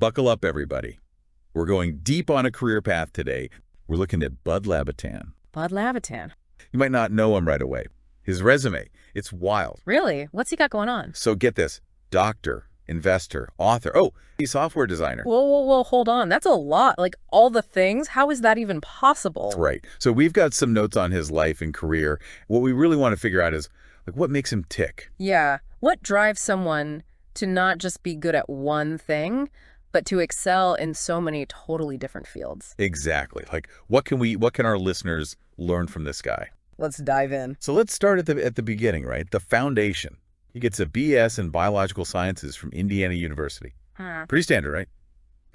Buckle up, everybody. We're going deep on a career path today. We're looking at Bud Labitan. Bud Labitan. You might not know him right away. His resume, it's wild. Really? What's he got going on? So get this, doctor, investor, author. Oh, he's software designer. Whoa, hold on. That's a lot. Like, all the things? How is that even possible? Right. So we've got some notes on his life and career. What we really want to figure out is, like, what makes him tick? Yeah. What drives someone to not just be good at one thing, but to excel in so many totally different fields? Exactly. Like, what can our listeners learn from this guy? Let's dive in. So let's start at the beginning, right? The foundation. He gets a BS in biological sciences from Indiana University. Pretty standard, right?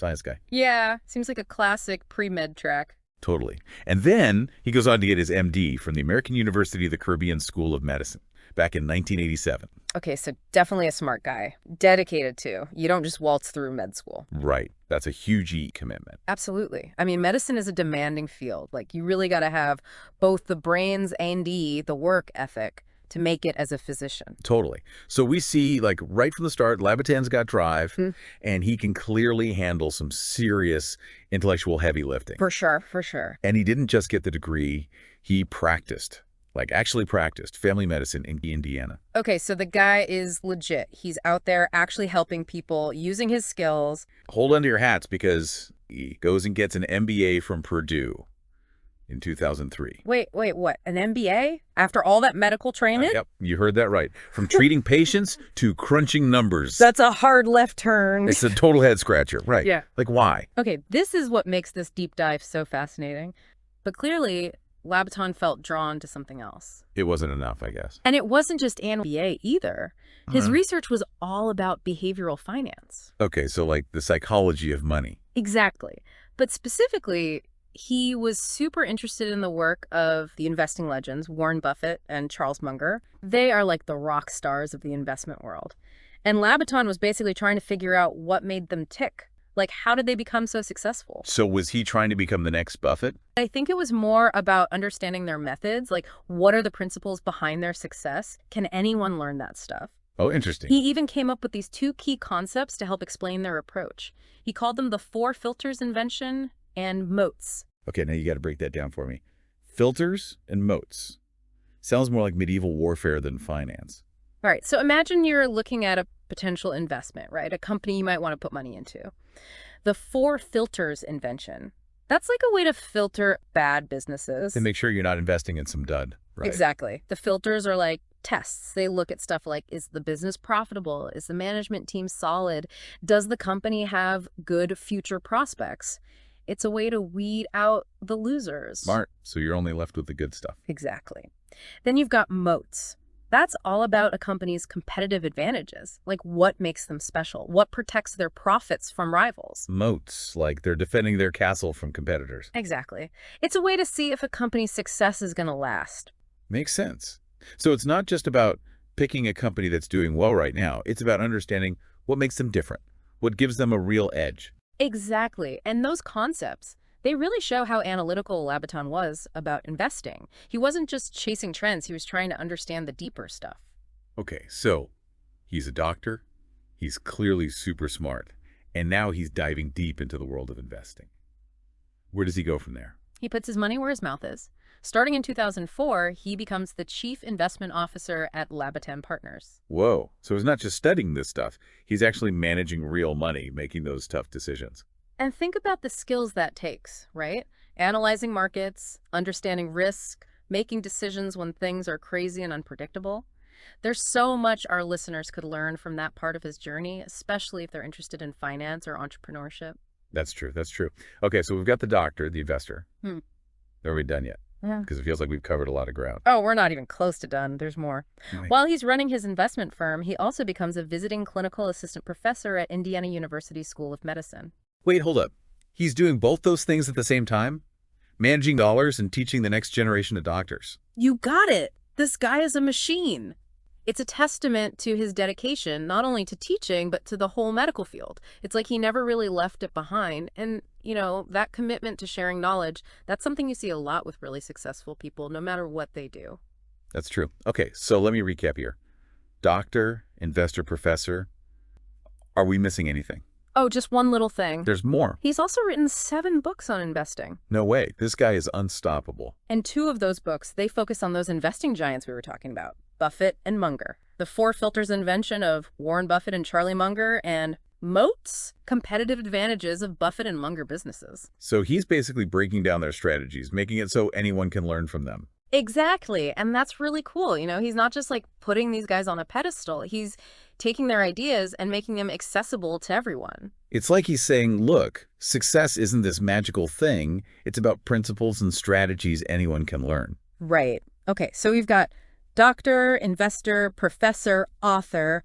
Science guy. Yeah, seems like a classic pre-med track. Totally. And then he goes on to get his MD from the American University of the Caribbean School of Medicine back in 1987. Okay, so definitely a smart guy. Dedicated too. You don't just waltz through med school. Right. That's a huge commitment. Absolutely. I mean, medicine is a demanding field. Like, you really got to have both the brains and the work ethic to make it as a physician. Totally. So we see, like, right from the start, Labitan's got drive, and he can clearly handle some serious intellectual heavy lifting. For sure, for sure. And he didn't just get the degree, he practiced. Like, actually practiced family medicine in Indiana. Okay, so the guy is legit. He's out there actually helping people, using his skills. Hold on to your hats, because he goes and gets an MBA from Purdue in 2003. Wait, what? An MBA? After all that medical training? Yep, you heard that right. From treating patients to crunching numbers. That's a hard left turn. It's a total head scratcher, right? Yeah. Like, why? Okay, this is what makes this deep dive so fascinating. But clearly, Labitan felt drawn to something else. It wasn't enough, I guess. And it wasn't just an MBA either. His research was all about behavioral finance. Okay, so like the psychology of money. Exactly. But specifically, he was super interested in the work of the investing legends, Warren Buffett and Charles Munger. They are like the rock stars of the investment world. And Labitan was basically trying to figure out what made them tick. Like, how did they become so successful? So was he trying to become the next Buffett? I think it was more about understanding their methods. Like, what are the principles behind their success? Can anyone learn that stuff? Oh, interesting. He even came up with these two key concepts to help explain their approach. He called them the 4 filters invention and moats. Okay, now you got to break that down for me. Filters and moats. Sounds more like medieval warfare than finance. All right, so imagine you're looking at a potential investment, right? A company you might want to put money into. The 4 filters invention. That's like a way to filter bad businesses. To make sure you're not investing in some dud, right? Exactly. The filters are like tests. They look at stuff like, is the business profitable? Is the management team solid? Does the company have good future prospects? It's a way to weed out the losers. Smart. So you're only left with the good stuff. Exactly. Then you've got moats. That's all about a company's competitive advantages. Like, what makes them special? What protects their profits from rivals? Moats, like they're defending their castle from competitors. Exactly. It's a way to see if a company's success is going to last. Makes sense. So it's not just about picking a company that's doing well right now. It's about understanding what makes them different, what gives them a real edge. Exactly. And those concepts, they really show how analytical Labitan was about investing. He wasn't just chasing trends. He was trying to understand the deeper stuff. Okay, so he's a doctor. He's clearly super smart. And now he's diving deep into the world of investing. Where does he go from there? He puts his money where his mouth is. Starting in 2004, he becomes the chief investment officer at Labitan Partners. Whoa. So he's not just studying this stuff. He's actually managing real money, making those tough decisions. And think about the skills that takes, right? Analyzing markets, understanding risk, making decisions when things are crazy and unpredictable. There's so much our listeners could learn from that part of his journey, especially if they're interested in finance or entrepreneurship. That's true. That's true. Okay, so we've got the doctor, the investor. Are we done yet? Yeah. Because it feels like we've covered a lot of ground. Oh, we're not even close to done. There's more. Right. While he's running his investment firm, he also becomes a visiting clinical assistant professor at Indiana University School of Medicine. Wait, hold up. He's doing both those things at the same time? Managing dollars and teaching the next generation of doctors. You got it. This guy is a machine. It's a testament to his dedication, not only to teaching, but to the whole medical field. It's like he never really left it behind. And, you know, that commitment to sharing knowledge, that's something you see a lot with really successful people, no matter what they do. That's true. Okay, so let me recap here. Doctor, investor, professor. Are we missing anything? Oh, just one little thing. There's more. He's also written 7 books on investing. No way. This guy is unstoppable. And 2 of those books, they focus on those investing giants we were talking about, Buffett and Munger. The 4 filters invention of Warren Buffett and Charlie Munger, and moats, competitive advantages of Buffett and Munger businesses. So he's basically breaking down their strategies, making it so anyone can learn from them. Exactly. And that's really cool. He's not just like putting these guys on a pedestal. He's taking their ideas and making them accessible to everyone. It's like he's saying, look, success isn't this magical thing. It's about principles and strategies anyone can learn. Right. Okay, so we've got doctor, investor, professor, author.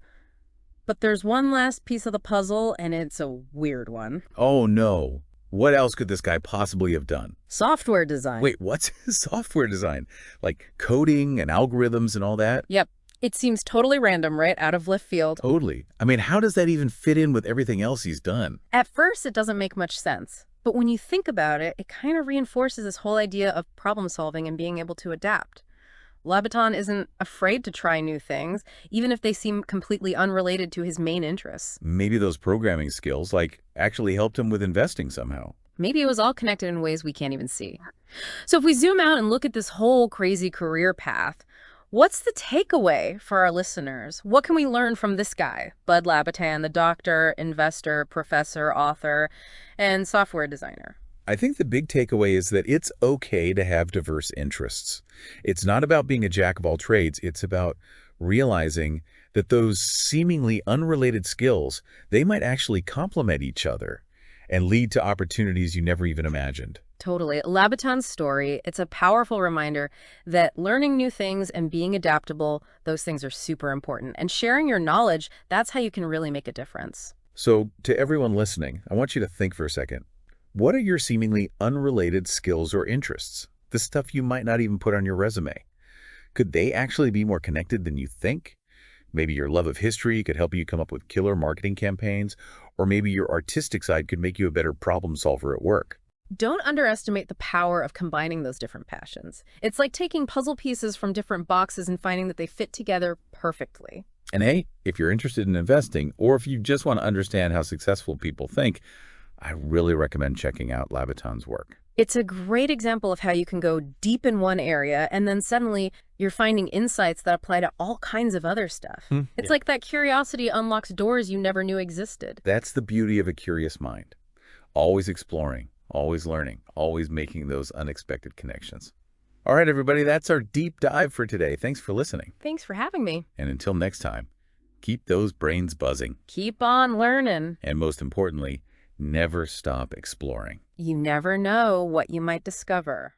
But there's one last piece of the puzzle, and it's a weird one. Oh, no. What else could this guy possibly have done? Software design. Wait, what's software design? Like coding and algorithms and all that? Yep. It seems totally random, right? Out of left field. Totally. I mean, how does that even fit in with everything else he's done? At first, it doesn't make much sense. But when you think about it, it kind of reinforces this whole idea of problem solving and being able to adapt. Labitan isn't afraid to try new things, even if they seem completely unrelated to his main interests. Maybe those programming skills, actually helped him with investing somehow. Maybe it was all connected in ways we can't even see. So if we zoom out and look at this whole crazy career path, what's the takeaway for our listeners? What can we learn from this guy, Bud Labitan, the doctor, investor, professor, author, and software designer? I think the big takeaway is that it's okay to have diverse interests. It's not about being a jack of all trades. It's about realizing that those seemingly unrelated skills, they might actually complement each other and lead to opportunities you never even imagined. Totally. Labitan's story, it's a powerful reminder that learning new things and being adaptable, those things are super important. And sharing your knowledge, that's how you can really make a difference. So to everyone listening, I want you to think for a second. What are your seemingly unrelated skills or interests? The stuff you might not even put on your resume. Could they actually be more connected than you think? Maybe your love of history could help you come up with killer marketing campaigns, or maybe your artistic side could make you a better problem solver at work. Don't underestimate the power of combining those different passions. It's like taking puzzle pieces from different boxes and finding that they fit together perfectly. And hey, if you're interested in investing, or if you just want to understand how successful people think, I really recommend checking out Labitan's work. It's a great example of how you can go deep in one area and then suddenly you're finding insights that apply to all kinds of other stuff. It's like that curiosity unlocks doors you never knew existed. That's the beauty of a curious mind. Always exploring, always learning, always making those unexpected connections. All right, everybody, that's our deep dive for today. Thanks for listening. Thanks for having me. And until next time, keep those brains buzzing. Keep on learning. And most importantly, never stop exploring. You never know what you might discover.